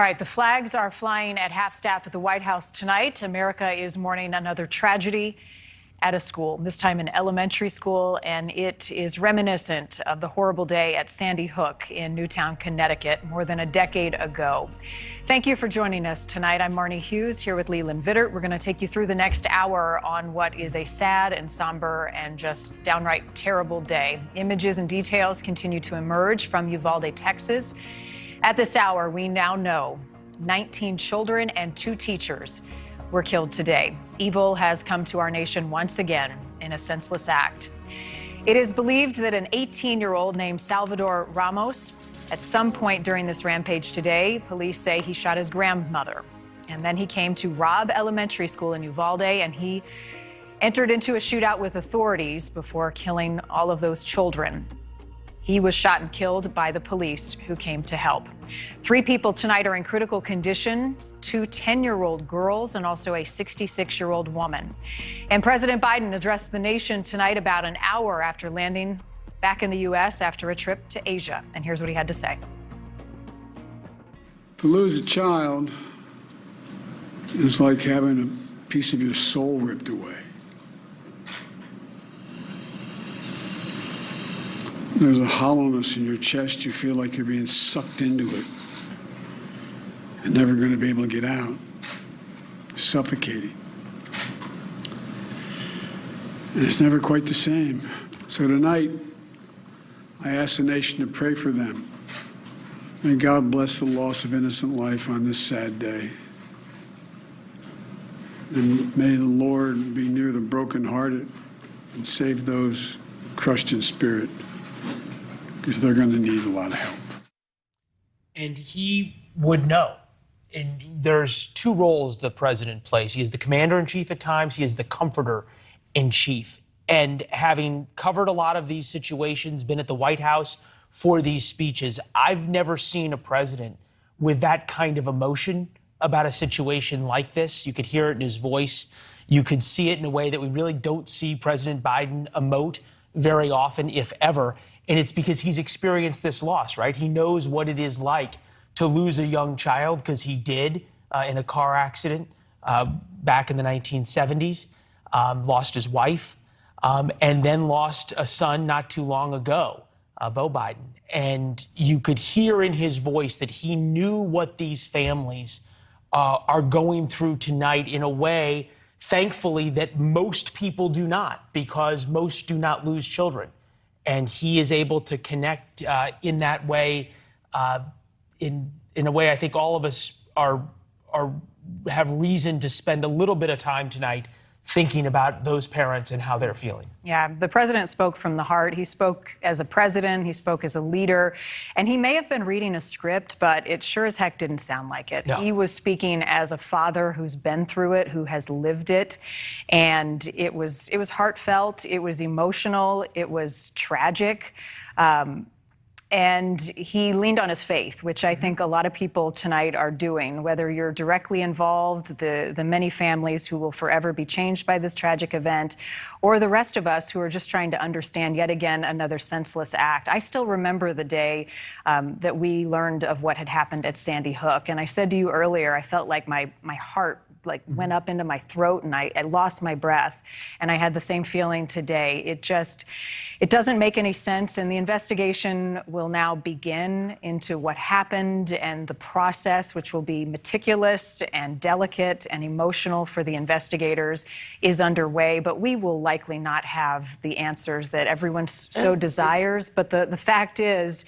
All right, the flags are flying at half-staff at the White House tonight. America is mourning another tragedy at a school, this time an elementary school, and it is reminiscent of the horrible day at Sandy Hook in Newtown, Connecticut, more than a decade ago. Thank you for joining us tonight. I'm Marnie Hughes here with Leland Vittert. We're going to take you through the next hour on what is a sad and somber and just downright terrible day. Images and details continue to emerge from Uvalde, Texas. At this hour, we now know 19 children and 2 teachers were killed today. Evil has come to our nation once again in a senseless act. It is believed that an 18-year-old named Salvador Ramos, at some point during this rampage today, police say he shot his grandmother. And then he came to Robb Elementary School in Uvalde, and he entered into a shootout with authorities before killing all of those children. He was shot and killed by the police who came to help. 3 people tonight are in critical condition, 2 10-year-old girls and also a 66-year-old woman. And President Biden addressed the nation tonight about an hour after landing back in the U.S. after a trip to Asia. And here's what he had to say. To lose a child is like having a piece of your soul ripped away. There's a hollowness in your chest. You feel like you're being sucked into it and never going to be able to get out. Suffocating. And it's never quite the same. So tonight, I ask the nation to pray for them. May God bless the loss of innocent life on this sad day. And may the Lord be near the brokenhearted and save those crushed in spirit, because they're going to need a lot of help. And he would know. And there's 2 roles the president plays. He is the commander-in-chief at times. He is the comforter-in-chief. And having covered a lot of these situations, been at the White House for these speeches, I've never seen a president with that kind of emotion about a situation like this. You could hear it in his voice. You could see it in a way that we really don't see President Biden emote very often, if ever. And it's because he's experienced this loss, right? He knows what it is like to lose a young child, because he did in a car accident back in the 1970s, lost his wife, and then lost a son not too long ago, Beau Biden. And you could hear in his voice that he knew what these families are going through tonight in a way, thankfully, that most people do not, because most do not lose children. And he is able to connect in that way, in a way I think all of us have reason to spend a little bit of time tonight thinking about those parents and how they're feeling. Yeah, the president spoke from the heart. He spoke as a president, he spoke as a leader, and he may have been reading a script, but it sure as heck didn't sound like it. No. He was speaking as a father who's been through it, who has lived it, and it was heartfelt, it was emotional, it was tragic. And he leaned on his faith, which I think a lot of people tonight are doing, whether you're directly involved, the many families who will forever be changed by this tragic event, or the rest of us who are just trying to understand yet again another senseless act. I still remember the day that we learned of what had happened at Sandy Hook. And I said to you earlier, I felt like my heart went up into my throat and I lost my breath. And I had the same feeling today. It doesn't make any sense. And the investigation will now begin into what happened, and the process, which will be meticulous and delicate and emotional for the investigators, is underway. But we will likely not have the answers that everyone so desires. But the fact is,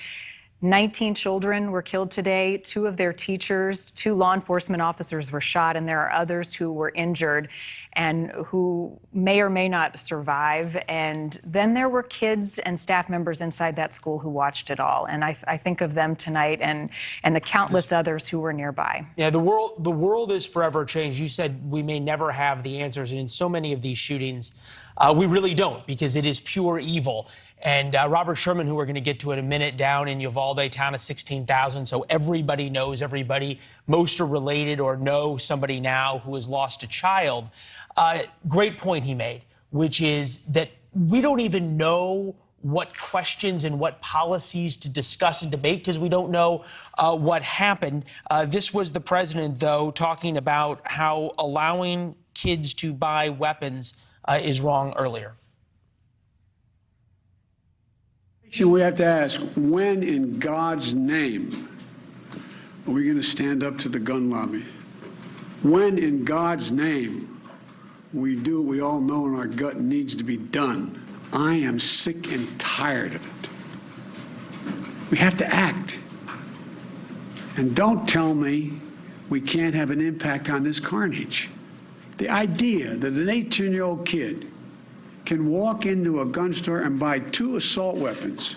19 children were killed today, 2 of their teachers, 2 law enforcement officers were shot, and there are others who were injured and who may or may not survive. And then there were kids and staff members inside that school who watched it all. And I think of them tonight and the countless others who were nearby. Yeah, the world is forever changed. You said we may never have the answers, and in so many of these shootings, we really don't, because it is pure evil. And Robert Sherman, who we're going to get to in a minute, down in Uvalde, town of 16,000, so everybody knows everybody. Most are related or know somebody now who has lost a child. Great point he made, which is that we don't even know what questions and what policies to discuss and debate because we don't know what happened. This was the president, though, talking about how allowing kids to buy weapons is wrong earlier. We have to ask, when in God's name are we going to stand up to the gun lobby? When in God's name we do what we all know in our gut needs to be done? I am sick and tired of it. We have to act. And don't tell me we can't have an impact on this carnage. The idea that an 18-year-old kid can walk into a gun store and buy 2 assault weapons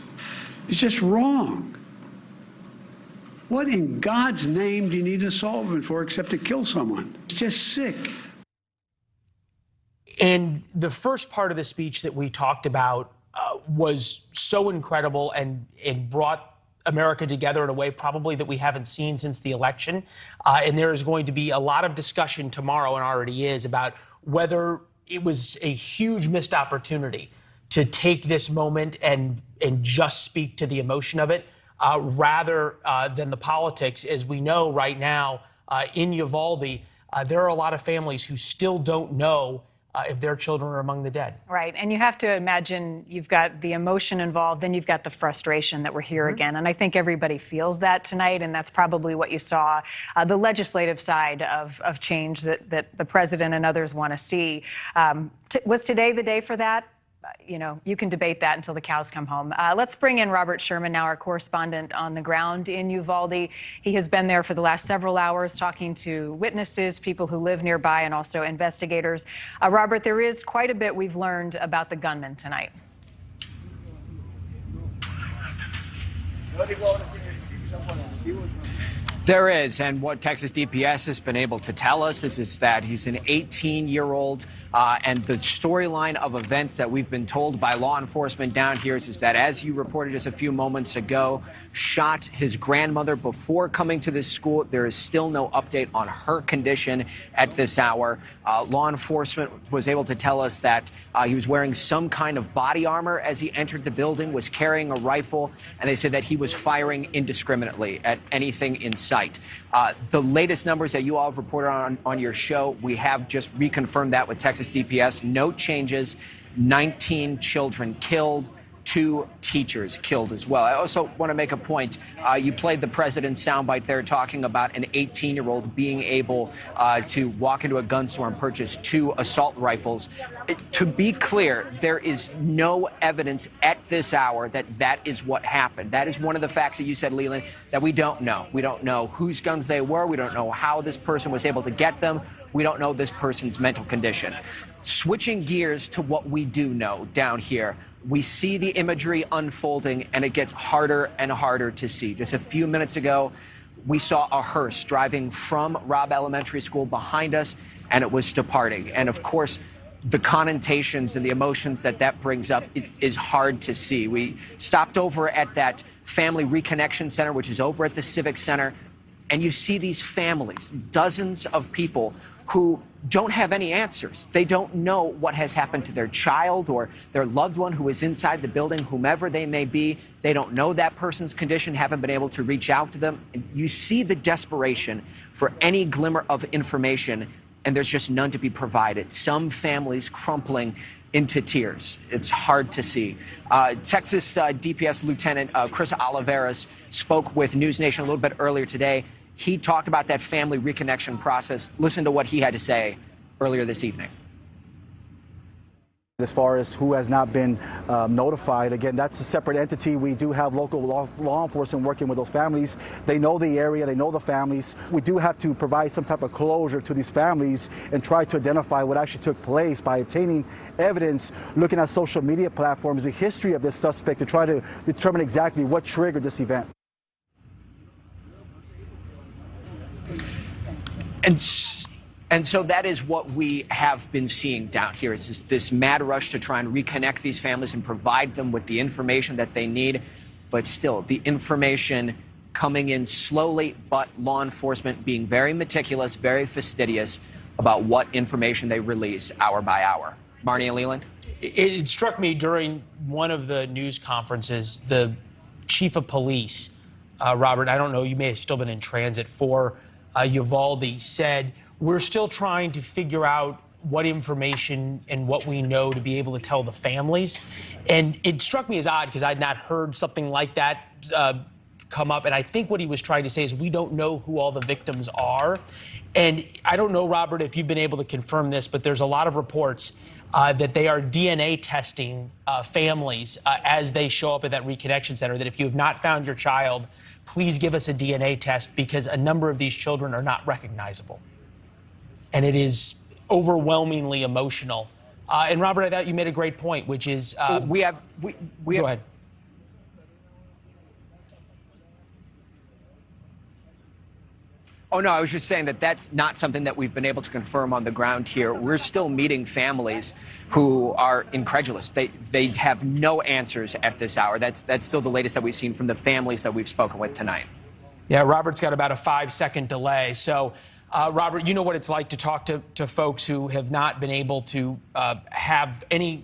is just wrong. What in God's name do you need an assault weapon for except to kill someone? It's just sick. And the first part of the speech that we talked about was so incredible and brought America together in a way probably that we haven't seen since the election. And there is going to be a lot of discussion tomorrow, and already is, about whether it was a huge missed opportunity to take this moment and just speak to the emotion of it rather than the politics. As we know right now in Uvalde, there are a lot of families who still don't know if their children are among the dead. Right. And you have to imagine you've got the emotion involved, then you've got the frustration that we're here again. And I think everybody feels that tonight. And that's probably what you saw, the legislative side of change that the president and others want to see. Was today the day for that? You know, you can debate that until the cows come home. Let's bring in Robert Sherman now, our correspondent on the ground in Uvalde. He has been there for the last several hours talking to witnesses, people who live nearby, and also investigators. Robert, there is quite a bit we've learned about the gunman tonight. There is, and what Texas DPS has been able to tell us is that he's an 18-year-old, and the storyline of events that we've been told by law enforcement down here is that, as you reported just a few moments ago, shot his grandmother before coming to this school. There is still no update on her condition at this hour. Law enforcement was able to tell us that he was wearing some kind of body armor as he entered the building, was carrying a rifle, and they said that he was firing indiscriminately at anything in sight. The latest numbers that you all have reported on your show, we have just reconfirmed that with Texas DPS. No changes. 19 children killed. 2 teachers killed as well. I also want to make a point. You played the president's soundbite there talking about an 18-year-old being able to walk into a gun store and purchase 2 assault rifles. To be clear, there is no evidence at this hour that that is what happened. That is one of the facts that you said, Leland, that we don't know. We don't know whose guns they were. We don't know how this person was able to get them. We don't know this person's mental condition. Switching gears to what we do know down here, we see the imagery unfolding, and it gets harder and harder to see. Just a few minutes ago, we saw a hearse driving from Robb Elementary School behind us, and it was departing. And of course, the connotations and the emotions that brings up is hard to see. We stopped over at that Family Reconnection Center, which is over at the Civic Center, and you see these families, dozens of people who don't have any answers. They don't know what has happened to their child or their loved one who is inside the building, whomever they may be. They don't know that person's condition, haven't been able to reach out to them. And you see the desperation for any glimmer of information, and there's just none to be provided. Some families crumpling into tears. It's hard to see. Texas DPS Lieutenant Chris Oliveras spoke with NewsNation a little bit earlier today. He talked about that family reconnection process. Listen to what he had to say earlier this evening. As far as who has not been notified, again, that's a separate entity. We do have local law enforcement working with those families. They know the area, they know the families. We do have to provide some type of closure to these families and try to identify what actually took place by obtaining evidence, looking at social media platforms, the history of this suspect to try to determine exactly what triggered this event. And so that is what we have been seeing down here. It's this mad rush to try and reconnect these families and provide them with the information that they need. But still, the information coming in slowly, but law enforcement being very meticulous, very fastidious about what information they release hour by hour. Marnie and Leland? It struck me during one of the news conferences, the chief of police, Robert, I don't know, you may have still been in transit for Uvalde, said, we're still trying to figure out what information and what we know to be able to tell the families. And it struck me as odd because I'd not heard something like that come up. And I think what he was trying to say is we don't know who all the victims are. And I don't know, Robert, if you've been able to confirm this, but there's a lot of reports that they are DNA testing families as they show up at that reconnection center, that if you have not found your child, please give us a DNA test because a number of these children are not recognizable. And it is overwhelmingly emotional. And Robert, I thought you made a great point, which is... Go ahead. Oh, no, I was just saying that that's not something that we've been able to confirm on the ground here. We're still meeting families who are incredulous. They have no answers at this hour. That's still the latest that we've seen from the families that we've spoken with tonight. Yeah, Robert's got about a 5-second delay. So, Robert, you know what it's like to talk to folks who have not been able to have any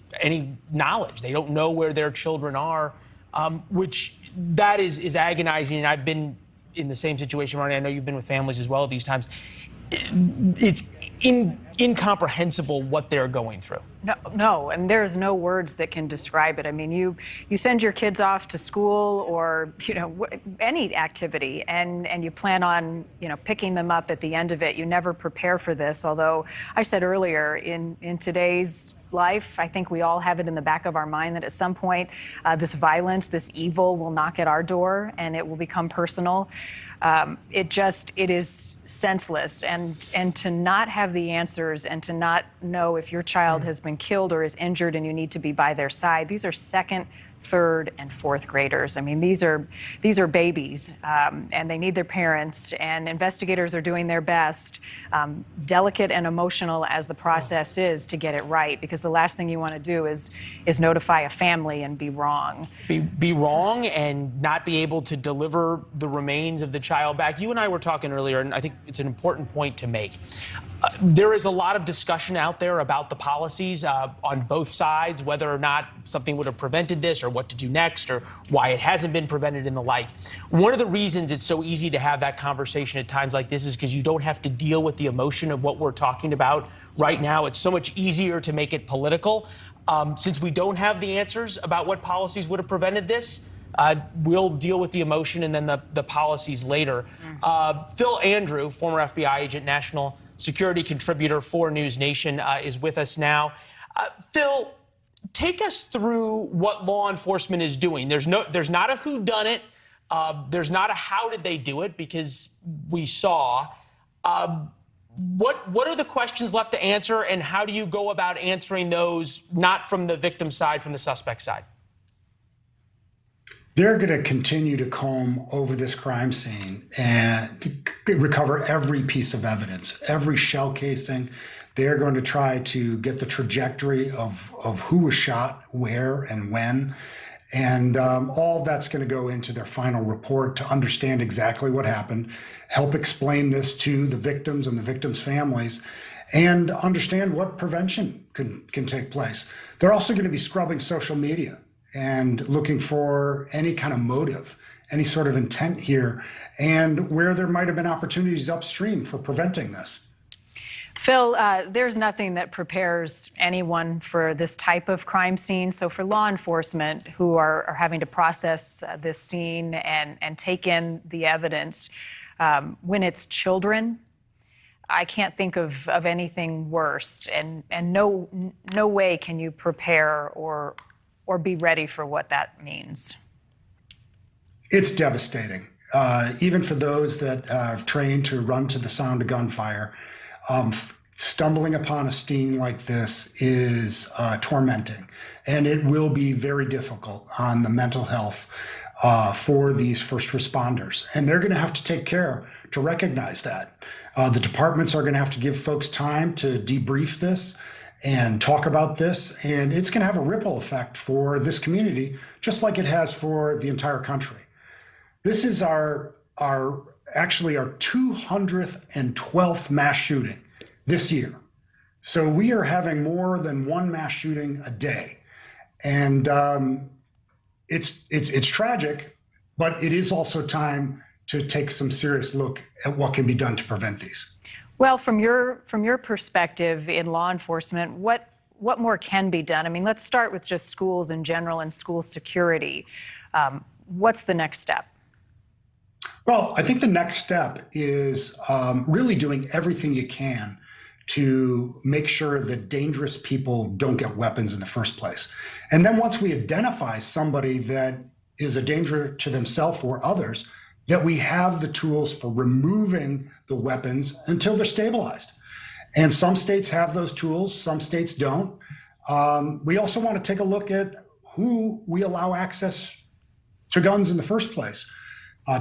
knowledge. They don't know where their children are, which that is agonizing. And I've been in the same situation, Ronnie. I know you've been with families as well at these times. It's incomprehensible what they're going through. No, and there's no words that can describe it. I mean, you send your kids off to school or, any activity, and you plan on, picking them up at the end of it. You never prepare for this, although I said earlier, in today's life, I think we all have it in the back of our mind that at some point this violence, this evil will knock at our door and it will become personal. It is senseless, and to not have the answers and to not know if your child has been killed or is injured and you need to be by their side. These are second, third, and fourth graders. I mean, these are babies, and they need their parents, and investigators are doing their best, delicate and emotional as the process is, to get it right, because the last thing you want to do is notify a family and be wrong. Be wrong and not be able to deliver the remains of the child back. You and I were talking earlier, and I think it's an important point to make. There is a lot of discussion out there about the policies on both sides, whether or not something would have prevented this or what to do next or why it hasn't been prevented and the like. One of the reasons it's so easy to have that conversation at times like this is because you don't have to deal with the emotion of what we're talking about right now. It's so much easier to make it political. Since we don't have the answers about what policies would have prevented this, we'll deal with the emotion and then the policies later. Phil Andrew, former FBI agent, national security contributor for NewsNation, is with us now. Phil, take us through what law enforcement is doing. There's not a whodunit. There's not a how did they do it, because we saw. What are the questions left to answer, and how do you go about answering those, not from the victim side, from the suspect side? They're going to continue to comb over this crime scene and recover every piece of evidence, every shell casing. They're going to try to get the trajectory of who was shot, where, and when. And all of that's going to go into their final report to understand exactly what happened, help explain this to the victims and the victims' families, and understand what prevention can take place. They're also going to be scrubbing social media and looking for any kind of motive, any sort of intent here, and where there might have been opportunities upstream for preventing this. Phil, there's nothing that prepares anyone for this type of crime scene. So for law enforcement who are having to process this scene and take in the evidence, when it's children, I can't think of anything worse. And no way can you prepare or be ready for what that means. It's devastating. Even for those that have trained to run to the sound of gunfire, stumbling upon a scene like this is tormenting, and it will be very difficult on the mental health for these first responders. And they're going to have to take care to recognize that. The departments are going to have to give folks time to debrief this and talk about this, and it's going to have a ripple effect for this community, just like it has for the entire country. This is actually our 212th mass shooting this year. So we are having more than one mass shooting a day. And it's tragic, but it is also time to take some serious look at what can be done to prevent these. Well, from your perspective in law enforcement, what more can be done? I mean, let's start with just schools in general and school security. What's the next step? Well, I think the next step is really doing everything you can to make sure that dangerous people don't get weapons in the first place. And then once we identify somebody that is a danger to themselves or others, that we have the tools for removing the weapons until they're stabilized. And some states have those tools, some states don't. We also want to take a look at who we allow access to guns in the first place.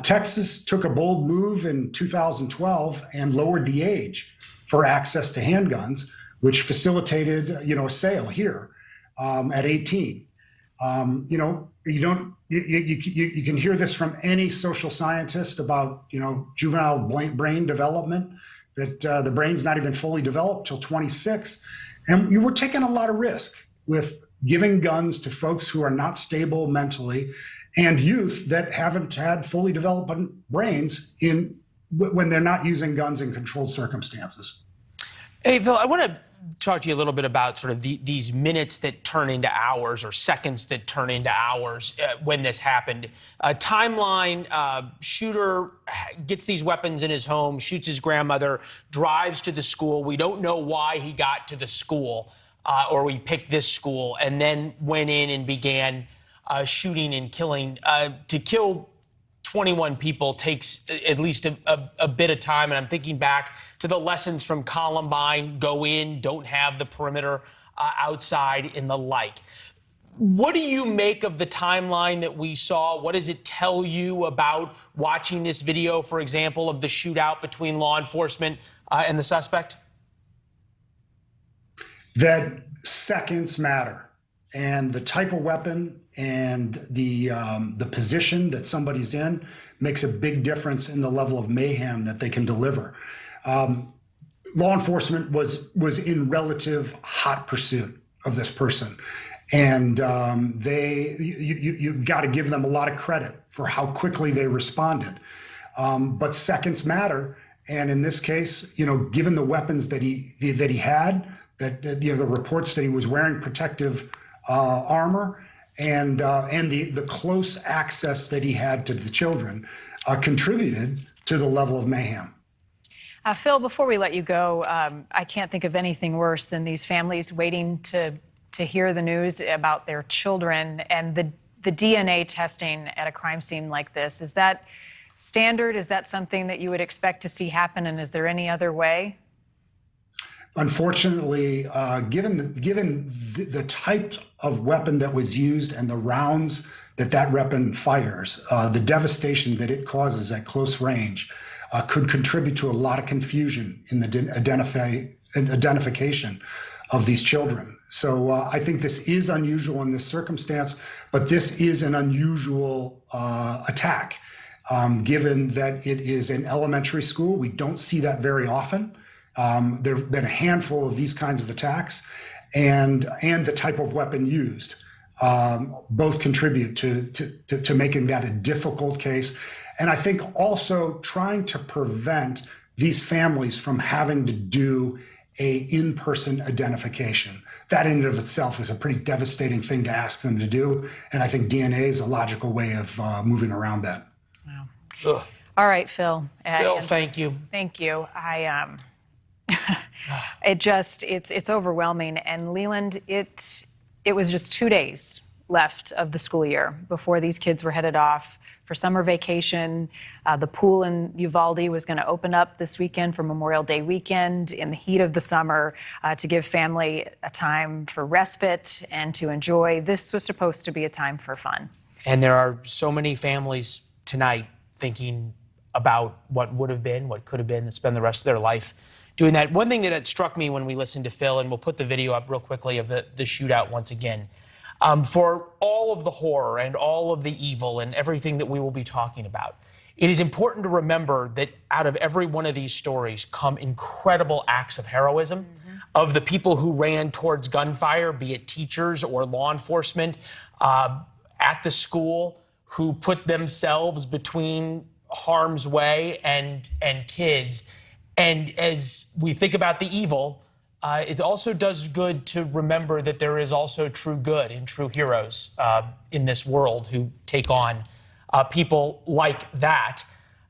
Texas took a bold move in 2012 and lowered the age for access to handguns, which facilitated, a sale here at 18. You can hear this from any social scientist about, juvenile brain development, that the brain's not even fully developed till 26. And you were taking a lot of risk with giving guns to folks who are not stable mentally and youth that haven't had fully developed brains when they're not using guns in controlled circumstances. Hey, Phil, I want to talk to you a little bit about sort of these minutes that turn into hours or seconds that turn into hours when this happened. Timeline, shooter gets these weapons in his home, shoots his grandmother, drives to the school. We don't know why he got to the school or we picked this school, and then went in and began shooting and killing. To kill 21 people takes at least a bit of time. And I'm thinking back to the lessons from Columbine: go in, don't have the perimeter outside, and the like. What do you make of the timeline that we saw? What does it tell you about watching this video, for example, of the shootout between law enforcement and the suspect? That seconds matter, and the type of weapon and the position that somebody's in makes a big difference in the level of mayhem that they can deliver. Law enforcement was in relative hot pursuit of this person, and you got to give them a lot of credit for how quickly they responded. But seconds matter, and in this case, given the weapons that he had, the reports that he was wearing protective armor, and the close access that he had to the children contributed to the level of mayhem. Phil, before we let you go, I can't think of anything worse than these families waiting to hear the news about their children, and the DNA testing at a crime scene like this. Is that standard? Is that something that you would expect to see happen, and is there any other way? Unfortunately, given the type of weapon that was used and the rounds that weapon fires, the devastation that it causes at close range could contribute to a lot of confusion in the identification of these children. So I think this is unusual in this circumstance, but this is an unusual attack, given that it is an elementary school. We don't see that very often. There have been a handful of these kinds of attacks, and the type of weapon used both contribute to making that a difficult case. And I think also trying to prevent these families from having to do a in-person identification. That in and of itself is a pretty devastating thing to ask them to do. And I think DNA is a logical way of moving around that. Wow. Ugh. All right, Phil. Phil, thank you. Thank you. It's overwhelming. And Leland, it was just 2 days left of the school year before these kids were headed off for summer vacation. The pool in Uvalde was going to open up this weekend for Memorial Day weekend in the heat of the summer to give family a time for respite and to enjoy. This was supposed to be a time for fun. And there are so many families tonight thinking about what would have been, what could have been, that spend the rest of their life doing that. One thing that struck me when we listened to Phil, and we'll put the video up real quickly of the shootout once again, for all of the horror and all of the evil and everything that we will be talking about, It is important to remember that out of every one of these stories come incredible acts of heroism of the people who ran towards gunfire, be it teachers or law enforcement at the school, who put themselves between harm's way and kids. And as we think about the evil, it also does good to remember that there is also true good and true heroes in this world who take on people like that.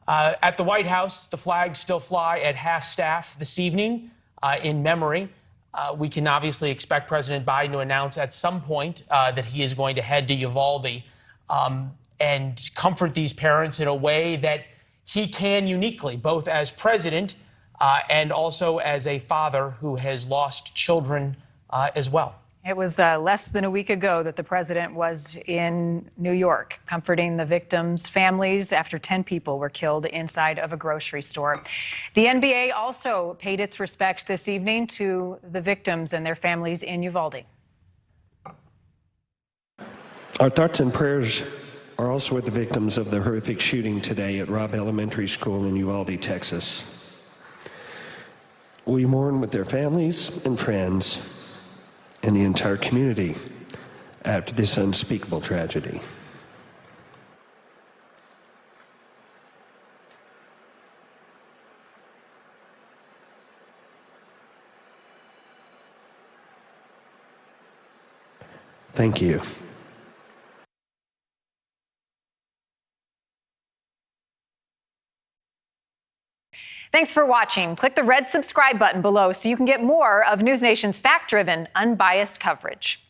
At the White House, the flags still fly at half-staff this evening in memory. We can obviously expect President Biden to announce at some point that he is going to head to Uvalde and comfort these parents in a way that he can uniquely, both as president and also as a father who has lost children as well. It was less than a week ago that the president was in New York comforting the victims' families after 10 people were killed inside of a grocery store. The NBA also paid its respects this evening to the victims and their families in Uvalde. Our thoughts and prayers are also with the victims of the horrific shooting today at Robb Elementary School in Uvalde, Texas. We mourn with their families and friends and the entire community after this unspeakable tragedy. Thank you. Thanks for watching. Click the red subscribe button below so you can get more of NewsNation's fact-driven, unbiased coverage.